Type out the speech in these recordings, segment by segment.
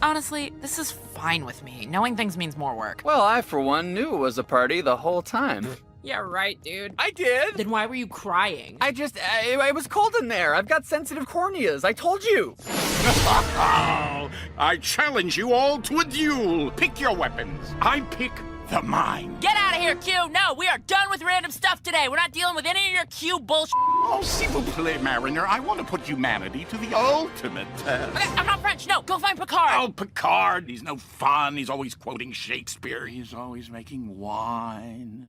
Honestly, this is fine with me. Knowing things means more work. Well, I, for one, knew it was a party the whole time. Yeah, right, dude. I did! Then why were you crying? It was cold in there. I've got sensitive corneas. I told you. I challenge you all to a duel. Pick your weapons. I pick the mine. Get out of here, Q! No, we are done with random stuff today. We're not dealing with any of your Q bullshit. Oh, s'il vous plaît, Mariner. I want to put humanity to the ultimate test. Okay, I'm not French. No, go find Picard. Oh, Picard. He's no fun. He's always quoting Shakespeare. He's always making wine.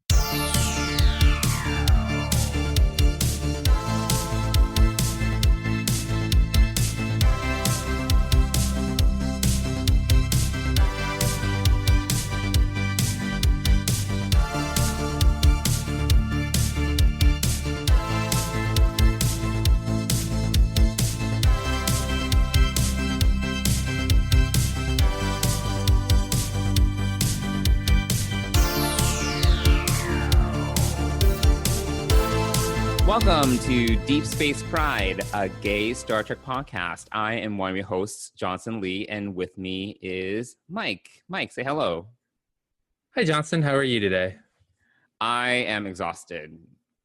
Welcome to Deep Space Pride, a gay Star Trek podcast. I am one of your hosts, Johnson Lee, and with me is Mike. Mike, say hello. Hi, Johnson. How are you today? I am exhausted.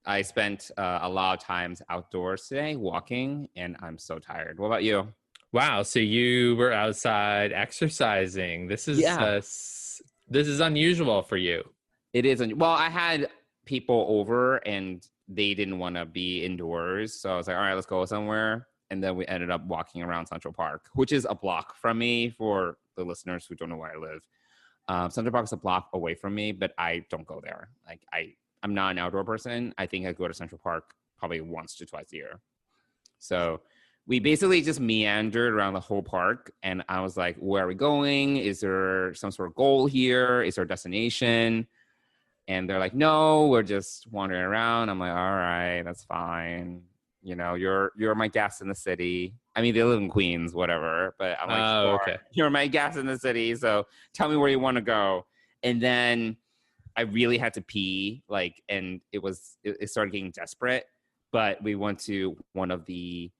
I spent a lot of times outdoors today walking, and I'm so tired. What about you? Wow, so you were outside exercising. This is unusual for you. It is. Well, I had people over, and they didn't want to be indoors. So I was like, all right, let's go somewhere. And then we ended up walking around Central Park, which is a block from me for the listeners who don't know where I live. Central Park is a block away from me, but I don't go there. Like I'm not an outdoor person. I think I go to Central Park probably once to twice a year. So we basically just meandered around the whole park. And I was like, where are we going? Is there some sort of goal here? Is there a destination? And they're like, no, we're just wandering around. I'm like, all right, that's fine. You know, you're my guest in the city. I mean, they live in Queens, whatever. But I'm like, sure, okay. You're my guest in the city, so tell me where you want to go. And then I really had to pee, and it started getting desperate. But we went to one of the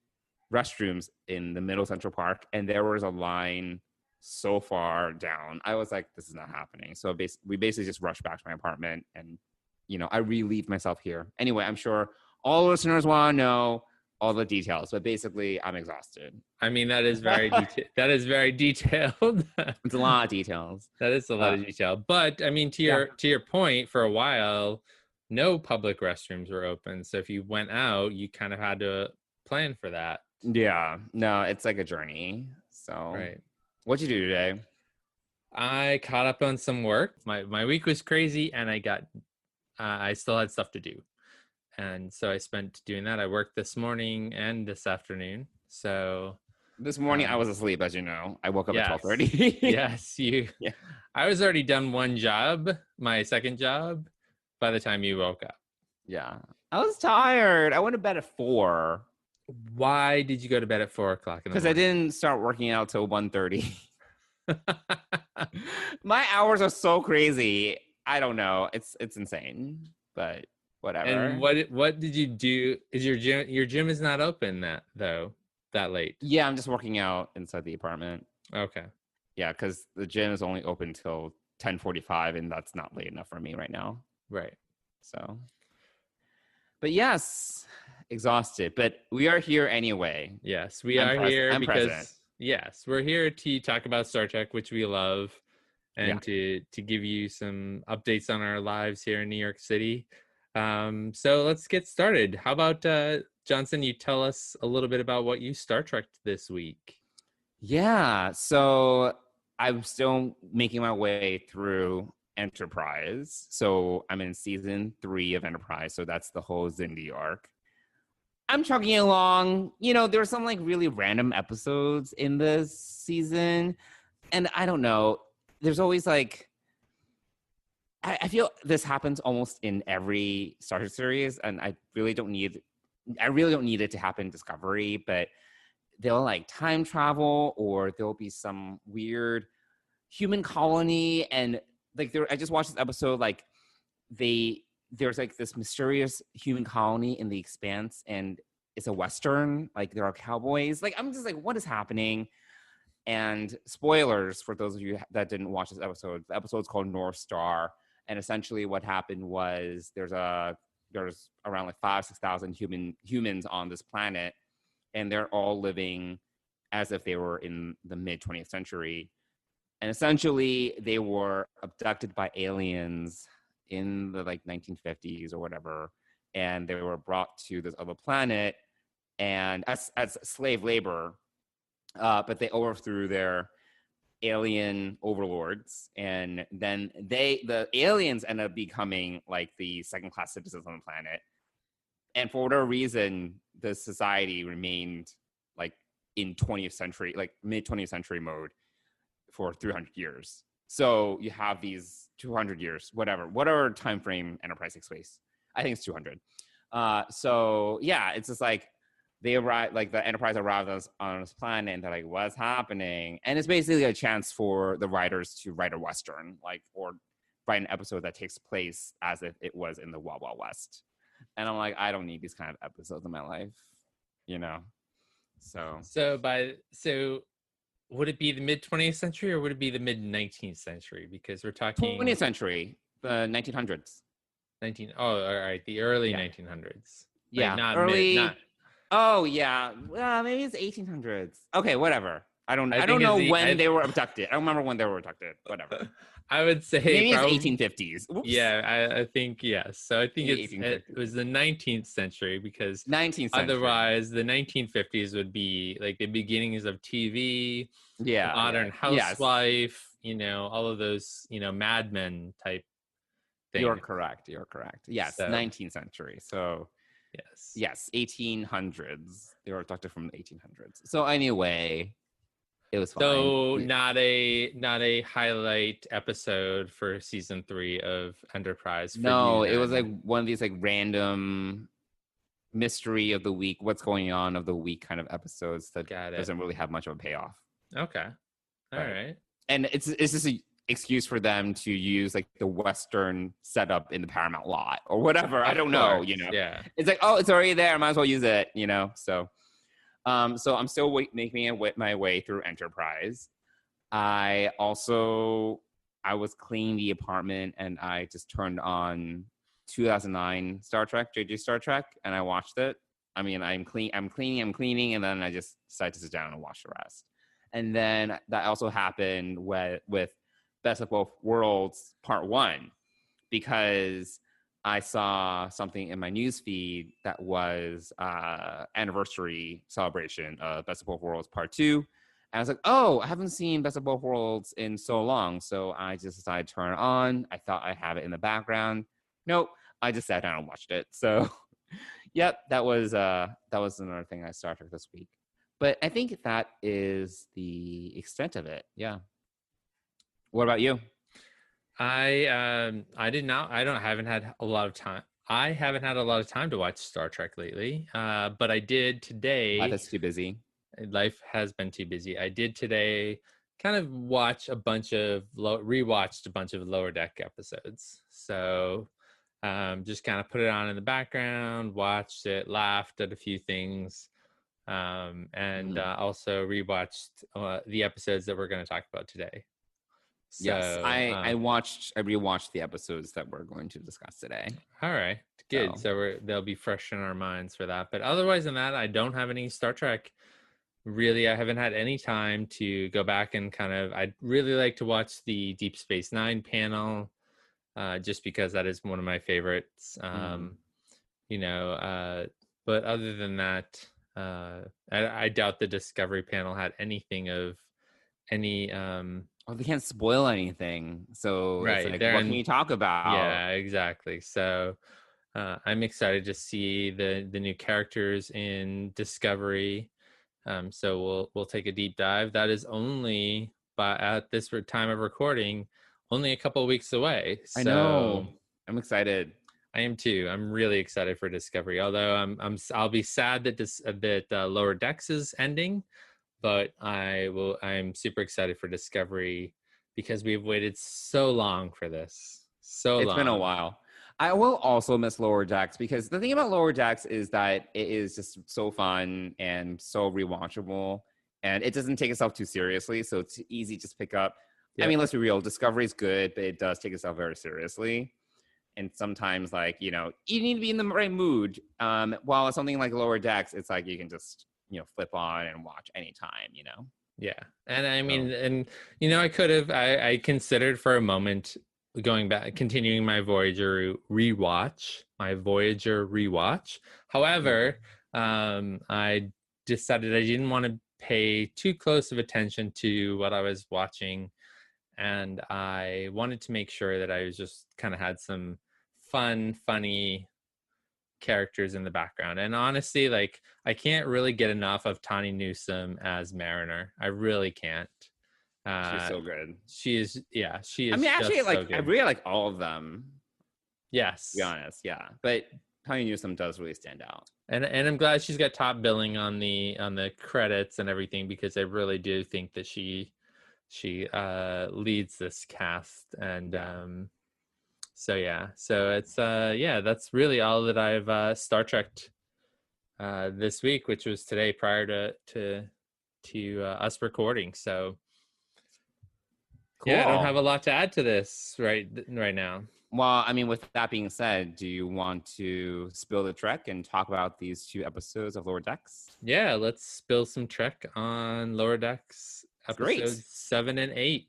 restrooms in the middle of Central Park, and there was a line so far down. I was like, this is not happening. So we basically just rushed back to my apartment, and I relieved myself here. Anyway, I'm sure all listeners want to know all the details, but basically I'm exhausted. I mean, that is very that is very detailed. It's a lot of details. That is a lot of detail. But I mean, to your point, for a while no public restrooms were open. So if you went out, you kind of had to plan for that. Yeah. No, it's like a journey. So Right. What'd you do today? I caught up on some work. My week was crazy, and I still had stuff to do. And so I spent doing that. I worked this morning and this afternoon. So This morning I was asleep, as you know. I woke up yes. at 12:30. Yes, Yeah. I was already done one job, my second job, by the time you woke up. Yeah. I was tired. I went to bed at 4. Why did you go to bed at 4:00 in the morning? Because I didn't start working out till 1:30. My hours are so crazy. I don't know. It's insane, but whatever. And what did you do? Is your gym is not open that late? Yeah, I'm just working out inside the apartment. Okay. Yeah, because the gym is only open till 10:45, and that's not late enough for me right now. Right. So, but yes, exhausted. But we are here anyway. Yes, we I'm are here I'm because present. yes, we're here to talk about Star Trek, which we love, and to give you some updates on our lives here in New York City. So let's get started. How about Johnson? You tell us a little bit about what you Star Trekked this week. Yeah, so I'm still making my way through Enterprise. So I'm in season 3 of Enterprise. So that's the whole Xindi arc. I'm trucking along. There were some really random episodes in this season. And I don't know. There's always I feel this happens almost in every Star Trek series. And I really don't need it to happen in Discovery, but they'll time travel, or there'll be some weird human colony, and I just watched this episode, there's this mysterious human colony in the Expanse, and it's a Western, there are cowboys. I'm just what is happening? And spoilers for those of you that didn't watch this episode, the episode's called North Star. And essentially what happened was there's around like 5,000-6,000 humans on this planet, and they're all living as if they were in the mid 20th century. And essentially they were abducted by aliens in the like 1950s or whatever, and they were brought to this other planet and as slave labor, but they overthrew their alien overlords, and then the aliens end up becoming like the second-class citizens on the planet. And for whatever reason, the society remained like in 20th century, like mid 20th century mode for 300 years. So you have these 200 years, whatever time frame Enterprise takes place. I think it's 200. So yeah, it's just like they arrive, like the Enterprise arrived on this planet, and they're like, what's happening? And it's basically a chance for the writers to write a Western, like, or write an episode that takes place as if it was in the Wild Wild West. And I'm like, I don't need these kind of episodes in my life, you know? So would it be the mid 20th century or would it be the mid 19th century? Because we're talking 20th century, the 1900s. All right, the early Yeah. 1900s. Yeah, not early. mid, not, Oh yeah, well, maybe it's 1800s. Okay, whatever. I don't think know it's when they were abducted. I don't remember when they were abducted. Whatever. I would say Maybe probably, it's 1850s. Oops. Yeah, I think yes. So I think Maybe it 1850s. was the 19th century because 19th century. otherwise the 1950s would be like the beginnings of TV, Yeah, Modern yeah. Yes, Housewife, all of those, Mad Men type things. you're correct. Yes, So- 19th century. So Yes. yes, 1800s. They were abducted from the 1800s. So anyway, it was fine. So not a highlight episode for season 3 of Enterprise. For No, you it was like then. one of these like random mystery of the week, what's going on of the week kind of episodes that Got it. doesn't really have much of a payoff. Okay. All Right. right. And it's just an excuse for them to use like the Western setup in the Paramount lot or whatever. I don't know, Of course, Yeah. It's like, oh, it's already there. I might as well use it, So, so I'm still making my way through Enterprise. I was cleaning the apartment and I just turned on 2009 Star Trek, JJ Star Trek, and I watched it. I mean, I'm cleaning, and then I just decided to sit down and watch the rest. And then that also happened with Best of Both Worlds Part 1, because I saw something in my news feed that was anniversary celebration of Best of Both Worlds Part 2. And I was like, oh, I haven't seen Best of Both Worlds in so long. So I just decided to turn it on. I thought I have it in the background. Nope. I just sat down and watched it. So yep, that was another thing I Star Trek this week. But I think that is the extent of it. Yeah. What about you? I haven't had a lot of time. I haven't had a lot of time to watch Star Trek lately. But I did today. Life is too busy. Life has been too busy. I did today kind of rewatched a bunch of Lower Deck episodes. So just kind of put it on in the background, watched it, laughed at a few things, and also rewatched the episodes that we're going to talk about today. So, Yes, I rewatched the episodes that we're going to discuss today. All right, good. So they'll be fresh in our minds for that. But otherwise than that, I don't have any Star Trek. Really, I haven't had any time to go back and I'd really like to watch the Deep Space Nine panel, just because that is one of my favorites. But other than that, I doubt the Discovery panel had anything of any. Oh, they can't spoil anything. So Right, it's like, they're what in- can you talk about? Yeah, exactly. So I'm excited to see the new characters in Discovery. So we'll take a deep dive. That is only at this time of recording, only a couple of weeks away. So I know. I'm excited. I am too. I'm really excited for Discovery. Although I'll be sad that Lower Decks is ending, but I'm super excited for Discovery because we've waited so long for this. It's been a while. I will also miss Lower Decks because the thing about Lower Decks is that it is just so fun and so rewatchable. and it doesn't take itself too seriously, so it's easy to just pick up. I Yeah. mean, let's be real, Discovery is good, but it does take itself very seriously. And sometimes, like, you need to be in the right mood. While something like Lower Decks, it's like you can just, flip on and watch anytime, Yeah. And I mean, and I could have, I considered for a moment going back, continuing my Voyager rewatch. However, I decided I didn't want to pay too close of attention to what I was watching. And I wanted to make sure that I was just kind of had some funny characters in the background. And honestly, like, I can't really get enough of Tawny Newsome as Mariner. I really can't. She's so good. She is. I mean, actually, just like, so good. I really like all of them, Yes. to be honest. Yeah. But Tawny Newsome does really stand out. And I'm glad she's got top billing on the credits and everything, because I really do think that she leads this cast. And so it's that's really all that I've Star Trek'd this week, which was today prior to us recording. So yeah, I don't have a lot to add to this right now. Well, I mean, with that being said, do you want to spill the Trek and talk about these 2 episodes of Lower Decks? Yeah, let's spill some Trek on Lower Decks Great. episodes 7 and 8.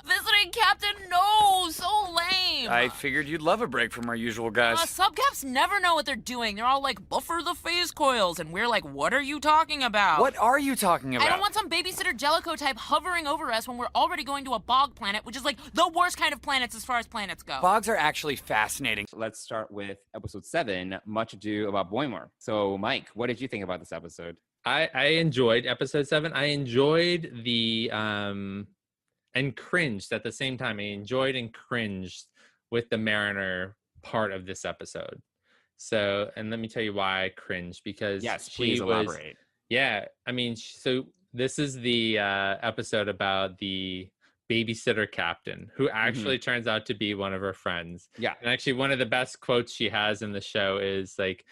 Visiting captain, no, so lame. I figured you'd love a break from our usual guys. Subcaps never know what they're doing. They're all like, buffer the phase coils, and we're like, what are you talking about? What are you talking about? I don't want some babysitter Jellicoe type hovering over us when we're already going to a bog planet, which is like the worst kind of planets as far as planets go. Bogs are actually fascinating. Let's start with episode 7, Much Ado About Boimler. So, Mike, what did you think about this episode? I enjoyed episode 7. I enjoyed the and cringed at the same time. I enjoyed and cringed with the Mariner part of this episode. So, and let me tell you why I cringed, because Yes, please elaborate. Yeah, I mean, so this is the episode about the babysitter captain, who actually turns out to be one of her friends. Yeah. And actually, one of the best quotes she has in the show is like,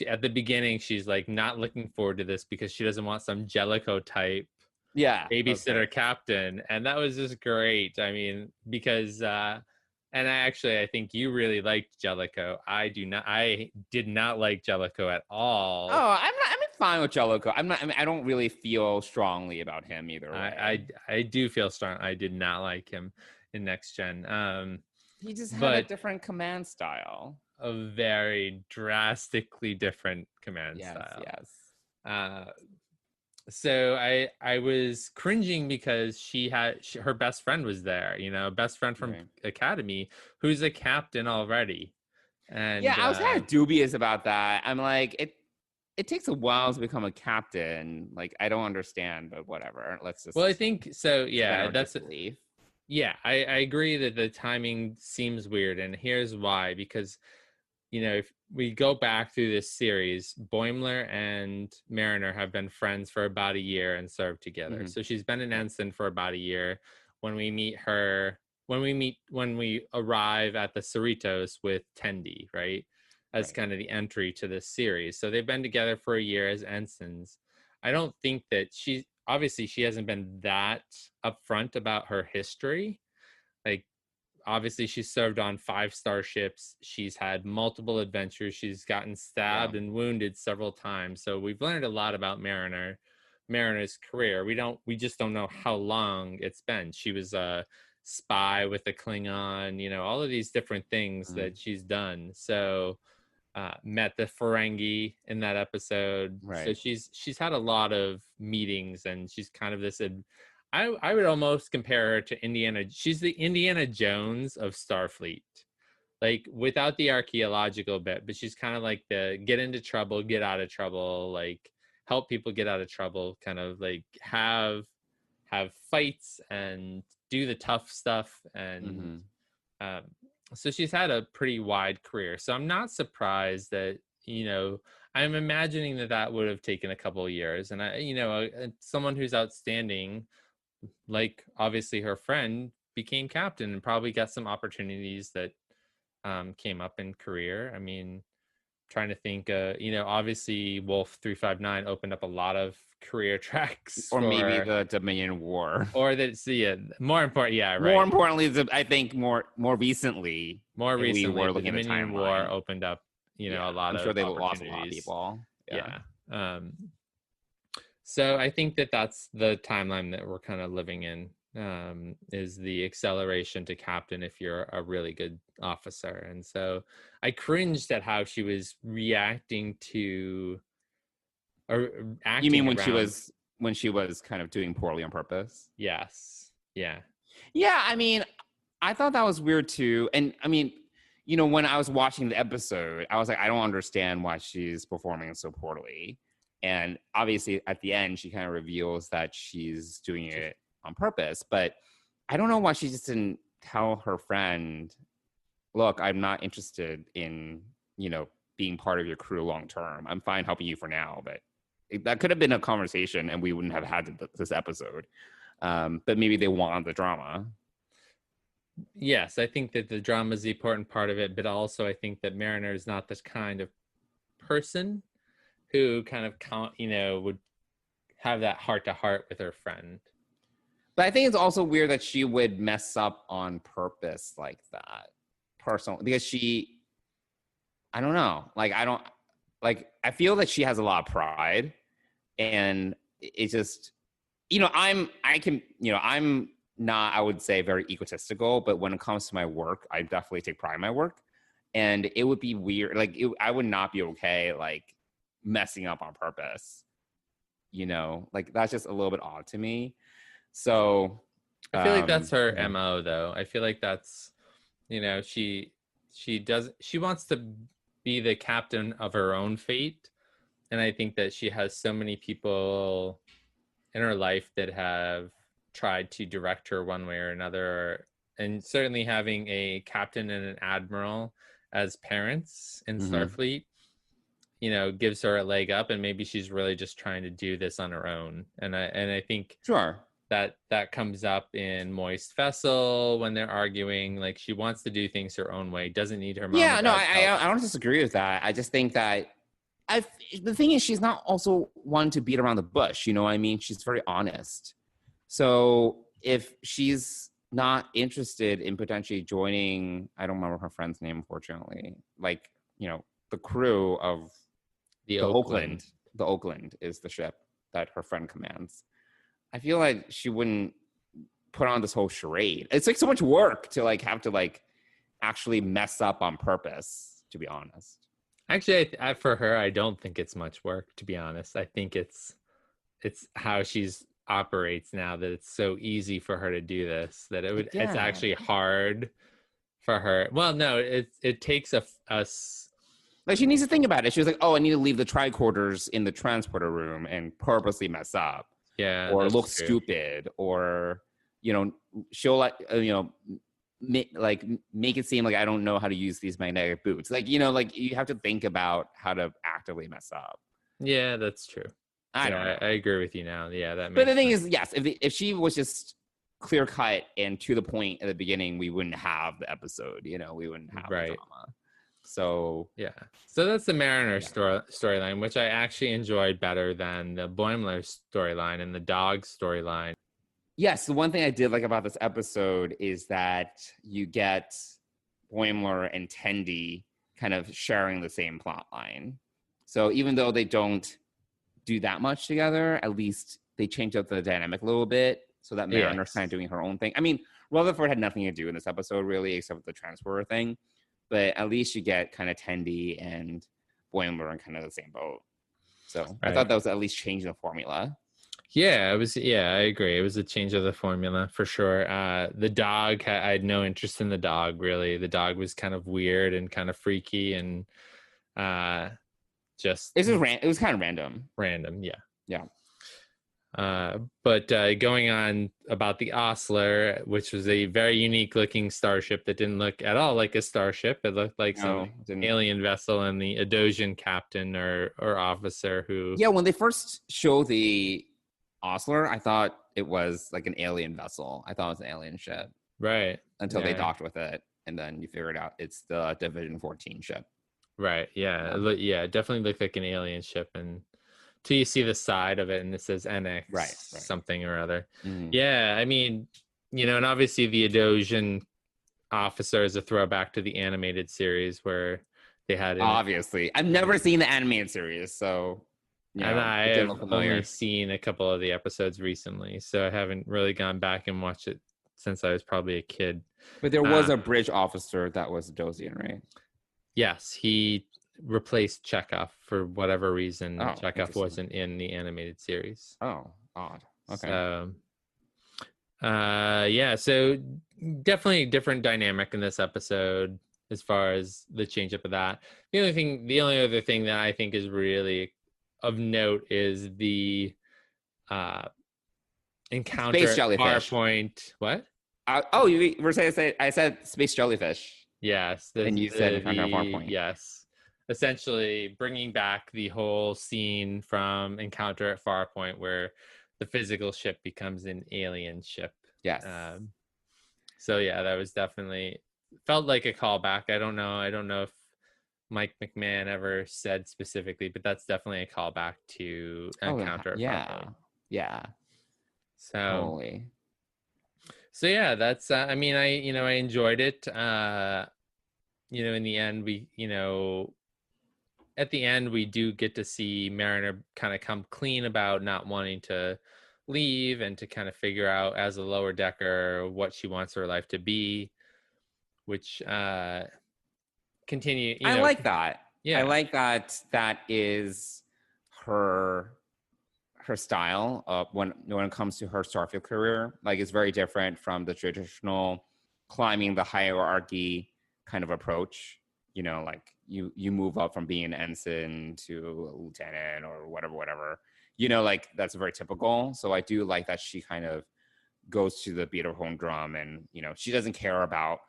at the beginning, she's like not looking forward to this because she doesn't want some Jellicoe type babysitter captain. And that was just great. I mean, because and I think you really liked Jellicoe. I did not like Jellicoe at all. Oh, I'm fine with Jellicoe. I don't really feel strongly about him either way. I do feel strong. I did not like him in Next Gen. He just had a different command style. A very drastically different command style. Yes. So I was cringing because her best friend was there, best friend from Academy, who's a captain already. And yeah, I was kind of dubious about that. I'm like, it takes a while to become a captain. Like, I don't understand, but whatever. Let's just. Well, I think so. Yeah, that's disbelief. Yeah, I agree that the timing seems weird, and here's why. Because if we go back through this series, Boimler and Mariner have been friends for about a year and served together. So she's been an ensign for about a year. When we arrive at the Cerritos with Tendi, right? As kind of the entry to this series. So they've been together for a year as ensigns. I don't think that she hasn't been that upfront about her history. Like, obviously she's served on 5 starships. She's had multiple adventures. She's gotten stabbed and wounded several times. So we've learned a lot about Mariner's career. We just don't know how long it's been. She was a spy with a Klingon, all of these different things that she's done. So met the Ferengi in that episode. Right. So she's had a lot of meetings, and she's kind of this I would almost compare her to Indiana. She's the Indiana Jones of Starfleet, like without the archaeological bit, but she's kind of like the get into trouble, get out of trouble, like help people get out of trouble, kind of like have fights and do the tough stuff. And so she's had a pretty wide career. So I'm not surprised that, I'm imagining that would have taken a couple of years. And someone who's outstanding, like obviously her friend, became captain and probably got some opportunities that came up in career. I mean, trying to think. Obviously, Wolf 359 opened up a lot of career tracks, Or maybe the Dominion War. or that's more important. Yeah, right. More importantly, I think more recently, More we recently, were the looking at the Dominion War timeline. opened up, Yeah, a lot I'm of sure they lost a lot of opportunities. people. Yeah. So I think that's the timeline that we're kind of living in, is the acceleration to captain if you're a really good officer. And so I cringed at how she was reacting to, or acting. You mean when she was kind of doing poorly on purpose? Yes. Yeah. Yeah, I mean, I thought that was weird too. And I mean, when I was watching the episode, I was like, I don't understand why she's performing so poorly. And obviously at the end, she kind of reveals that she's doing it on purpose. But I don't know why she just didn't tell her friend, look, I'm not interested in, being part of your crew long term. I'm fine helping you for now. But that could have been a conversation and we wouldn't have had this episode. But maybe they want the drama. Yes, I think that the drama is the important part of it. But also I think that Mariner is not this kind of person who kind of would have that heart-to-heart with her friend. But I think it's also weird that she would mess up on purpose like that, personally, because I don't know. I feel that she has a lot of pride, and it just, I'm not, I would say, very egotistical, but when it comes to my work, I definitely take pride in my work, and it would be weird. I would not be okay, messing up on purpose, that's just a little bit odd to me. So I feel like that's her MO though. I feel like that's, she wants to be the captain of her own fate. And I think that she has so many people in her life that have tried to direct her one way or another. And certainly having a captain and an admiral as parents in Starfleet, gives her a leg up, and maybe she's really just trying to do this on her own. And I think sure that comes up in Moist Vessel when they're arguing. She wants to do things her own way, doesn't need her mom. Yeah, no, I don't disagree with that. I just think that the thing is, she's not also one to beat around the bush. You know what I mean? She's very honest. So if she's not interested in potentially joining, I don't remember her friend's name, unfortunately, the crew of the Oakland. The Oakland is the ship that her friend commands. I feel like she wouldn't put on this whole charade. It's so much work to have to actually mess up on purpose, to be honest. Actually, for her, I don't think it's much work, to be honest. I think it's how she's operates now, that it's so easy for her to do this, that it's actually hard for her. Well, no, it takes us. She needs to think about it. She was like, oh, I need to leave the tricorders in the transporter room and purposely mess up. Yeah. Or look stupid, or, she'll make it seem like I don't know how to use these magnetic boots. You have to think about how to actively mess up. Yeah, that's true. I don't know. I agree with you now. Yeah, that makes But the thing sense. is, yes, if she was just clear cut and to the point at the beginning, we wouldn't have the episode, we wouldn't have the drama. So yeah, so that's the Mariner storyline, which I actually enjoyed better than the Boimler storyline and the dog storyline. Yes, the one thing I did like about this episode is that you get Boimler and Tendi kind of sharing the same plot line. So even though they don't do that much together, at least they change up the dynamic a little bit, so that Mariner's kind of doing her own thing. I mean, Rutherford had nothing to do in this episode really, except the transporter thing. But at least you get kind of Tendi and Boimler in kind of the same boat. So I thought that was at least changing the formula. Yeah, it was. Yeah, I agree. It was a change of the formula for sure. The dog, I had no interest in the dog really. The dog was kind of weird and kind of freaky, and just it was kind of random. Random, yeah. Yeah. But going on about the Osler, which was a very unique looking starship that didn't look at all like a starship. It looked like some alien vessel, and the Adosian captain or officer who... Yeah, when they first show the Osler, I thought it was like an alien vessel. I thought it was an alien ship. Right. Until they docked with it, and then you figure it out. It's the Division 14 ship. Right. Yeah. Yeah. It definitely looked like an alien ship, and till you see the side of it, and it says NX Right. something or other. Mhm. Yeah. I mean, and obviously the Adosian officer is a throwback to the animated series where they had. Obviously, I've never seen the animated series, so And I it didn't have look familiar. only seen a couple of the episodes recently, so I haven't really gone back and watched it since I was probably a kid. But there was a bridge officer that was Dosian, right? Yes, he replaced Chekhov for whatever reason. Oh, Chekhov interesting. wasn't in the animated series. Oh, odd. Okay. So, yeah, so definitely a different dynamic in this episode as far as the change up of that. The only other thing that I think is really of note is the encounter Space at jellyfish. Farpoint. What? You were saying I said space jellyfish. Yes. And you said encounter at Farpoint. Yes. Essentially bringing back the whole scene from Encounter at Farpoint where the physical ship becomes an alien ship. Yes. So yeah, that was definitely felt like a callback. I don't know if Mike McMahon ever said specifically, but that's definitely a callback to Encounter at Farpoint. Yeah. So Totally. So yeah, that's I mean, I enjoyed it. In the end, at the end we do get to see Mariner kind of come clean about not wanting to leave and to kind of figure out as a lower decker what she wants her life to be, which continue. I like that. Yeah, I like that is her style of when it comes to her Starfield career. Like, it's very different from the traditional climbing the hierarchy kind of approach. Like you move up from being an ensign to a lieutenant or whatever. Like that's very typical. So I do like that she kind of goes to the beat of her own drum, and she doesn't care about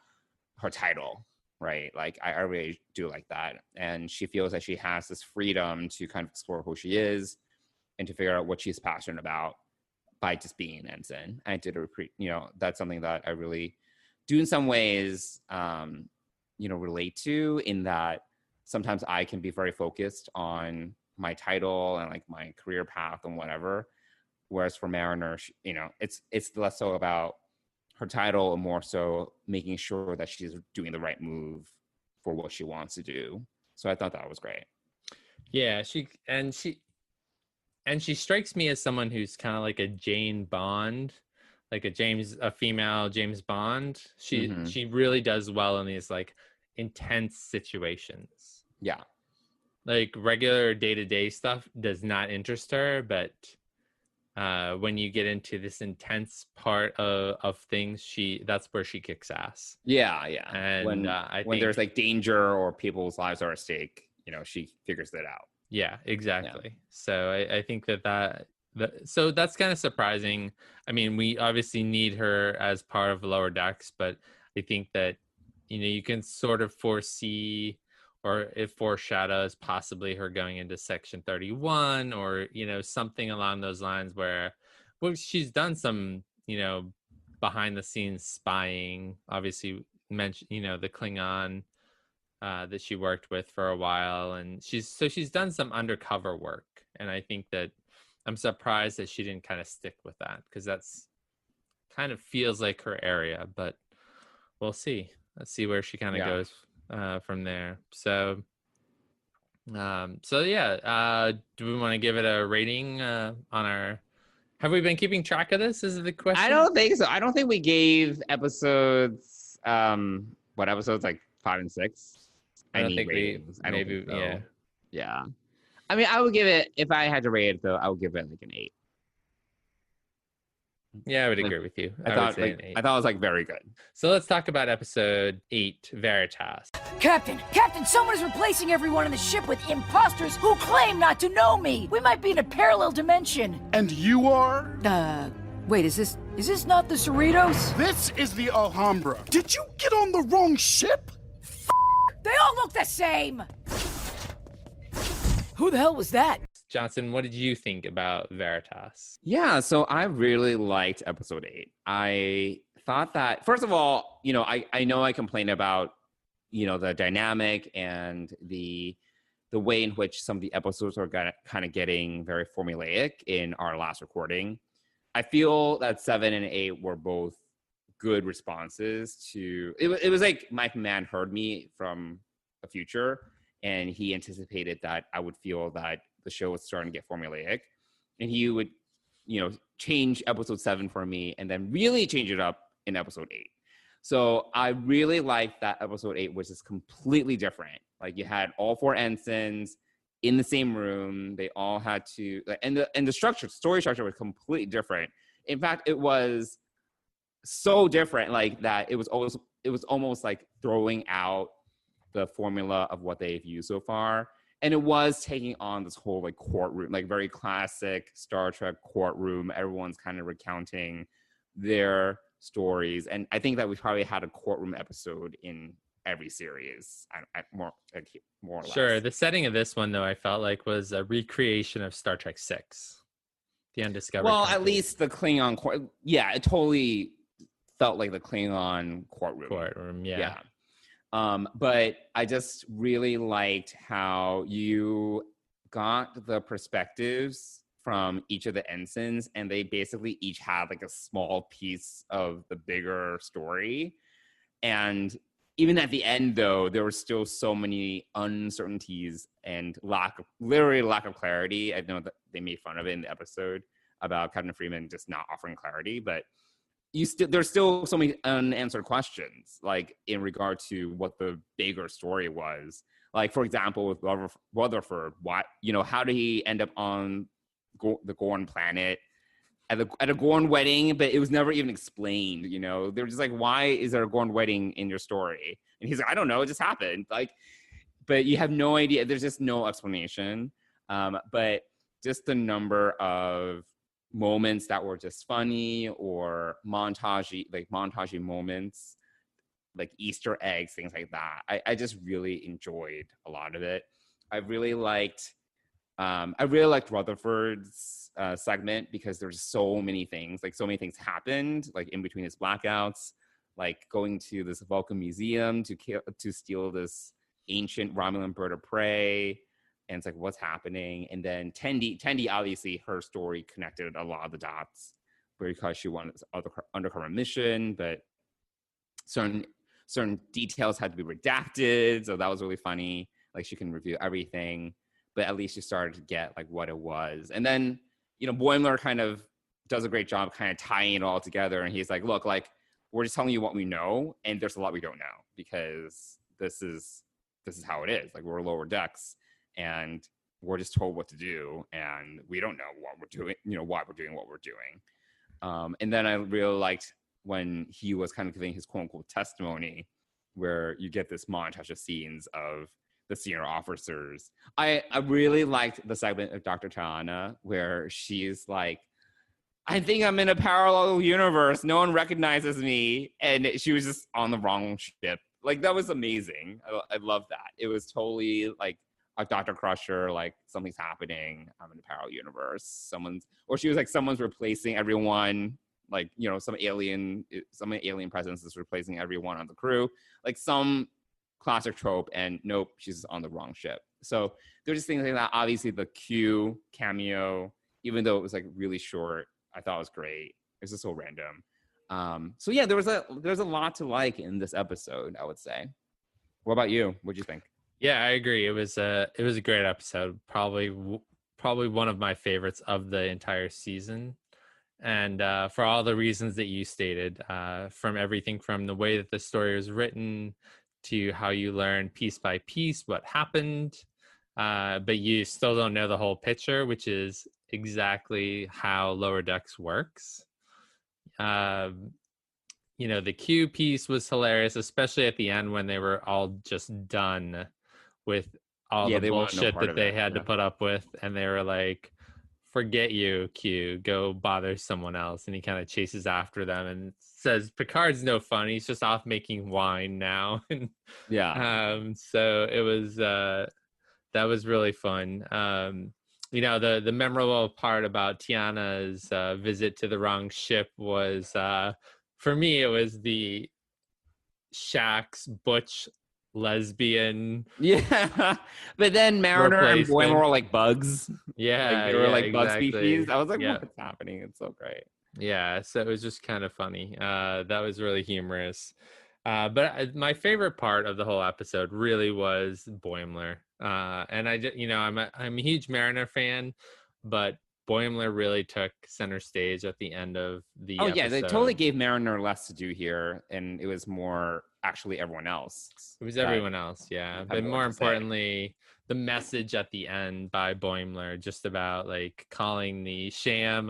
her title, right? Like I really do like that, and she feels that she has this freedom to kind of explore who she is and to figure out what she's passionate about by just being an ensign. I did that's something that I really do in some ways, relate to, in that sometimes I can be very focused on my title and like my career path and whatever. Whereas for Mariner, it's less so about her title and more so making sure that she's doing the right move for what she wants to do. So I thought that was great. Yeah, she strikes me as someone who's kind of like a Jane Bond, like a female James Bond. She really does well in these like intense situations. Yeah. Like regular day-to-day stuff does not interest her, but when you get into this intense part of things, that's where she kicks ass. Yeah. And when I when think there's like danger or people's lives are at stake, she figures that out. Yeah, exactly. Yeah. So I think so that's kind of surprising. I mean, we obviously need her as part of Lower Decks, but I think that, you can sort of foresee, or it foreshadows possibly her going into Section 31 or, something along those lines where, well, she's done some, behind the scenes spying, obviously mentioned, the Klingon that she worked with for a while, and she's done some undercover work, and I think that I'm surprised that she didn't kind of stick with that, because that's kind of feels like her area, but we'll see. Let's see where she kind of goes from there. So yeah, do we want to give it a rating on our? Have we been keeping track of this? Is the question? I don't think so. I don't think we gave episodes. What episodes, like 5 and 6? I don't think so. Yeah. I mean, I would give it, if I had to rate it though, I would give it like an 8. Yeah, I would agree with you. I thought it was like very good. So let's talk about episode 8, Veritas. Captain, someone is replacing everyone on the ship with imposters who claim not to know me. We might be in a parallel dimension. And you are? Wait, is this not the Cerritos? This is the Alhambra. Did you get on the wrong ship? They all look the same. Who the hell was that? Johnson, what did you think about Veritas? Yeah, so I really liked episode 8. I thought that, first of all, I know I complained about the dynamic and the way in which some of the episodes are kind of getting very formulaic in our last recording. I feel that 7 and 8 were both good responses to it. Was like Mike Mann heard me from the future, and he anticipated that I would feel that the show was starting to get formulaic, and he would, change episode 7 for me, and then really change it up in episode 8. So I really liked that episode 8 was just completely different. Like you had all 4 ensigns in the same room. They all had to, and the story structure was completely different. In fact, it was so different, like that it was almost like throwing out the formula of what they've used so far. And it was taking on this whole like courtroom, like very classic Star Trek courtroom. Everyone's kind of recounting their stories. And I think that we probably had a courtroom episode in every series, more or less. Sure. The setting of this one, though, I felt like was a recreation of Star Trek VI, The Undiscovered Well, Country. at least the Klingon court. Yeah, it totally felt like the Klingon courtroom. Yeah. But I just really liked how you got the perspectives from each of the ensigns, and they basically each had like a small piece of the bigger story. And even at the end, though, there were still so many uncertainties and lack of clarity. I know that they made fun of it in the episode about Captain Freeman just not offering clarity, but there's still so many unanswered questions, like in regard to what the bigger story was. Like, for example, with Rutherford, how did he end up on the Gorn planet at a Gorn wedding? But it was never even explained. They were just like, why is there a Gorn wedding in your story? And he's like, I don't know, it just happened. Like, but you have no idea. There's just no explanation. But just the number of moments that were just funny or montagey moments, like Easter eggs, things like that. I just really enjoyed a lot of it. I really liked Rutherford's segment because there's so many things happened, like in between his blackouts, like going to this Vulcan museum to steal this ancient Romulan bird of prey. And it's like, what's happening? And then Tendi, obviously, her story connected a lot of the dots because she wanted this undercover mission, but certain details had to be redacted. So that was really funny. Like, she can review everything, but at least you started to get like what it was. And then, Boimler kind of does a great job kind of tying it all together. And he's like, look, like, we're just telling you what we know. And there's a lot we don't know because this is how it is. Like, we're lower decks. And we're just told what to do, and we don't know what we're doing, why we're doing what we're doing. And then I really liked when he was kind of giving his quote unquote testimony, where you get this montage of scenes of the senior officers. I really liked the segment of Dr. T'Ana where she's like, I think I'm in a parallel universe. No one recognizes me. And she was just on the wrong ship. Like, that was amazing. I love that. It was totally like a Dr. Crusher, like something's happening. I'm in a parallel universe. She was like, someone's replacing everyone. Like, some alien presence is replacing everyone on the crew. Like some classic trope, and nope, she's on the wrong ship. So there's just things like that. Obviously the Q cameo, even though it was like really short, I thought it was great. It's just so random. So yeah, there's a lot to like in this episode, I would say. What about you? What'd you think? Yeah, I agree. It was a great episode. Probably one of my favorites of the entire season. And for all the reasons that you stated, from everything from the way that the story was written to how you learn piece by piece what happened, but you still don't know the whole picture, which is exactly how Lower Decks works. The Q piece was hilarious, especially at the end when they were all just done with all the bullshit that they had to put up with, and they were like, forget you, Q, go bother someone else. And he kind of chases after them and says Picard's no fun, he's just off making wine now. And so it was that was really fun. The memorable part about Tiana's visit to the wrong ship was, for me, it was the Shax's Butch lesbian. Yeah, but then Mariner and Boimler Replacement. were like bugs. Yeah, Like they were like bug exactly. species. I was like, Yeah. what's happening? It's so great. Yeah, so it was just kind of funny. That was really humorous. But my favorite part of the whole episode really was Boimler. And I'm a huge Mariner fan, but Boimler really took center stage at the end of the Oh yeah, they episode. totally gave Mariner less to do here, and it was more actually everyone else. It was that everyone else, yeah. had But more more to say. importantly, the message at the end by Boimler, just about like calling the sham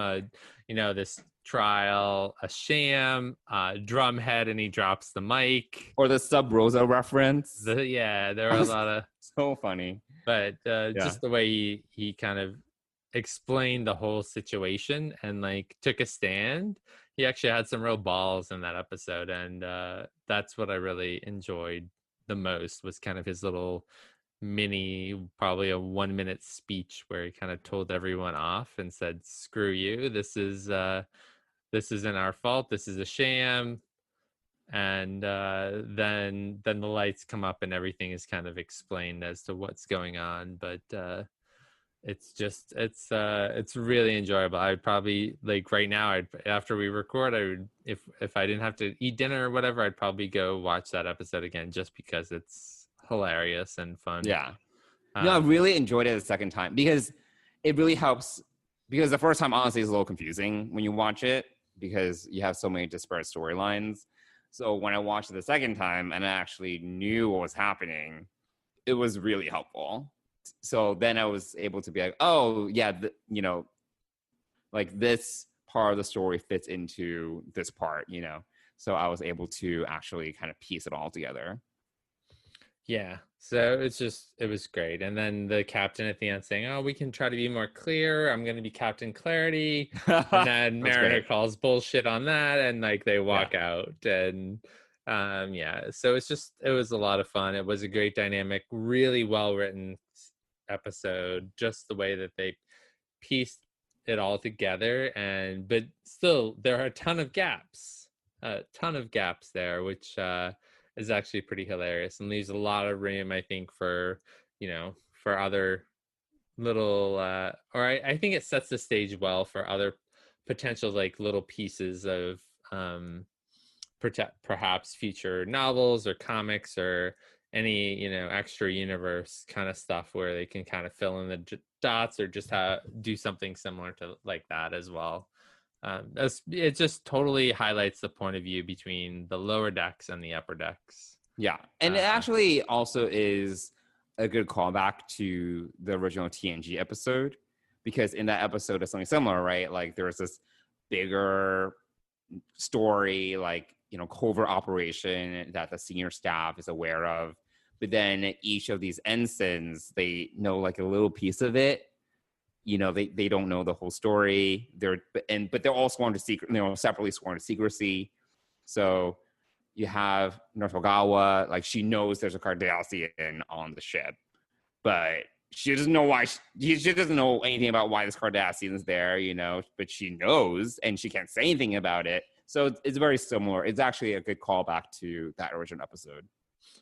this trial a sham, drumhead, and he drops the mic. Or the Sub Rosa reference. There were a lot of, So funny. but just the way he kind of explained the whole situation and like took a stand. He actually had some real balls in that episode, and that's what I really enjoyed the most, was kind of his little mini, probably a 1-minute speech where he kind of told everyone off and said, screw you, this isn't our fault, this is a sham. And then the lights come up and everything is kind of explained as to what's going on. But it's really enjoyable. I'd probably, like, right now, after we record, I would, if I didn't have to eat dinner or whatever, I'd probably go watch that episode again, just because it's hilarious and fun. Yeah. No, I really enjoyed it the second time because it really helps. Because the first time, honestly, is a little confusing when you watch it because you have so many disparate storylines. So when I watched it the second time and I actually knew what was happening, it was really helpful. So then I was able to be like, oh, yeah, like this part of the story fits into this part, So I was able to actually kind of piece it all together. Yeah. So it was great. And then the captain at the end saying, oh, we can try to be more clear. I'm going to be Captain Clarity. And then That's Mariner great. calls bullshit on that. And like they walk out. And so it was a lot of fun. It was a great dynamic, really well written episode, just the way that they pieced it all together. But still, there are a ton of gaps there, which is actually pretty hilarious and leaves a lot of room, I think, for other little I think it sets the stage well for other potential like little pieces of perhaps future novels or comics or any extra universe kind of stuff where they can kind of fill in the dots or just do something similar to like that as well. It just totally highlights the point of view between the lower decks and the upper decks. Yeah. And it actually also is a good callback to the original TNG episode, because in that episode it's something similar, right? Like there's this bigger story, like, covert operation that the senior staff is aware of. But then each of these ensigns, they know like a little piece of it. They don't know the whole story. But they're all sworn to separately sworn to secrecy. So you have Nurse Ogawa, like she knows there's a Cardassian on the ship, but she doesn't know why. She doesn't know anything about why this Cardassian is there, but she knows and she can't say anything about it. So it's very similar. It's actually a good callback to that original episode.